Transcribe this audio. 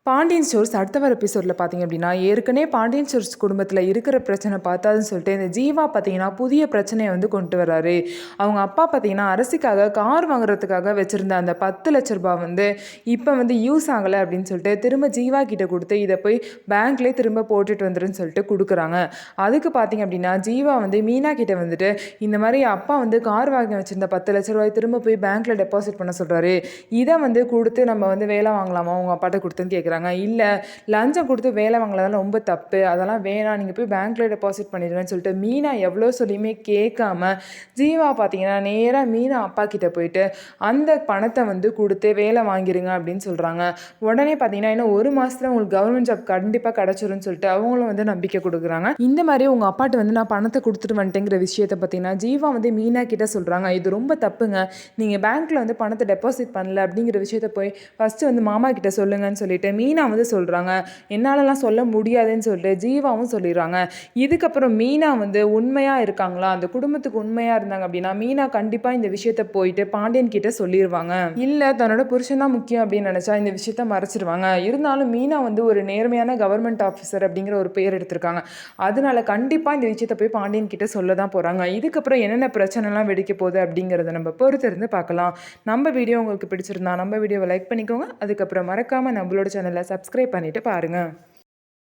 Pandian stores அடுத்த வர எபிசோடில் பார்த்தீங்க அப்படின்னா ஏற்கனவே பாண்டியன் ஸ்டோர்ஸ் குடும்பத்தில் இருக்கிற பிரச்சனை பார்த்தாதுன்னு சொல்லிட்டு இந்த ஜீவா பார்த்தீங்கன்னா புதிய பிரச்சனையை வந்து கொண்டு வராரு. அவங்க அப்பா பார்த்தீங்கன்னா அரசிக்காக கார் வாங்குறதுக்காக வச்சுருந்த அந்த 10 லட்ச ரூபாய் வந்து இப்போ வந்து யூஸ் ஆகலை அப்படின்னு சொல்லிட்டு திரும்ப ஜீவா கிட்ட கொடுத்து இதை போய் பேங்க்லேயே திரும்ப போட்டுட்டு வந்துருன்னு சொல்லிட்டு கொடுக்குறாங்க. அதுக்கு பார்த்தீங்க அப்படின்னா ஜீவா வந்து மீனா கிட்ட வந்துட்டு இந்த மாதிரி அப்பா வந்து கார் வாங்கி வச்சுருந்த 10 லட்ச ரூபாய் திரும்ப போய் பேங்க்கில் டெபாசிட் பண்ண சொல்கிறாரு, இதை வந்து கொடுத்து நம்ம வந்து வேலை வாங்கலாமா உங்கள் அப்பாட்ட கொடுத்துன்னு கேட்குறாங்க. இல்லை, லஞ்சம் கொடுத்து வேலை வாங்கலாம் ரொம்ப தப்பு, அதெல்லாம் வேணாம், நீங்கள் போய் பேங்க்கில் டெபாசிட் பண்ணிடுவேன்னு சொல்லிட்டு மீனா எவ்வளோ சொல்லியுமே கேட்காம ஜீவா பார்த்தீங்கன்னா நேராக மீனா அப்பா கிட்ட போயிட்டு அந்த பணத்தை வந்து கொடுத்து வேலை வாங்கிருங்க அப்படின்னு சொல்கிறாங்க. உடனே பார்த்தீங்கன்னா இன்னும் 1 மாதத்தில் உங்களுக்கு கவர்மெண்ட் ஜாப் கண்டிப்பாக கிடச்சிரும்னு சொல்லிட்டு அவங்களும் வந்து நம்பிக்கை கொடுக்குறாங்க. இந்த மாதிரி உங்கள் அப்பாட்ட வந்து நான் பணத்தை கொடுத்துட்டு வந்துட்டேங்கிற விஷயத்தை பார்த்தீங்கன்னா ஜீவா வந்து மீனா கிட்ட சொல்கிறாங்க. இது ரொம்ப தப்புங்க, நீங்கள் பேங்க்கில் வந்து பணத்தை டெபாசிட் பண்ணல அப்படிங்கிற விஷயத்த போய் ஃபஸ்ட்டு வந்து மாமா கிட்ட சொல்லுங்கன்னு சொல்லிட்டு மீனா வந்து சொல்கிறாங்க. என்னாலலாம் சொல்ல முடியாதுன்னு சொல்லிட்டு ஜீவாவும் சொல்லிடுறாங்க. இதுக்கப்புறம் மீனா வந்து உண்மையாக இருக்காங்களா, அந்த குடும்பத்துக்கு உண்மையாக இருந்தாங்க அப்படின்னா மீனா கண்டிப்பாக இந்த விஷயத்த போயிட்டு பாண்டியன் கிட்ட சொல்லிடுவாங்க. இல்லை, தன்னோட புருஷன் தான் முக்கியம் அப்படின்னு நினச்சா இந்த விஷயத்த மறைச்சிருவாங்க. இருந்தாலும் மீனா வந்து ஒரு நேர்மையான கவர்மெண்ட் ஆஃபீஸர் அப்படிங்கிற ஒரு பேர் எடுத்திருக்காங்க. அதனால கண்டிப்பாக இந்த விஷயத்த போய் பாண்டியன் கிட்ட சொல்ல தான் போகிறாங்க. இதுக்கப்புறம் என்னென்ன பிரச்சனைலாம் வெடிக்க போகுது அப்படிங்கிறத நம்ம பொறுத்திருந்து பார்க்கலாம். நம்ம வீடியோ உங்களுக்கு பிடிச்சிருந்தா நம்ம வீடியோவை லைக் பண்ணிக்கோங்க. அதுக்கப்புறம் மறக்காமல் நம்மளோட சேனலை சப்ஸ்கிரைப் பண்ணிவிட்டு பாருங்கள்.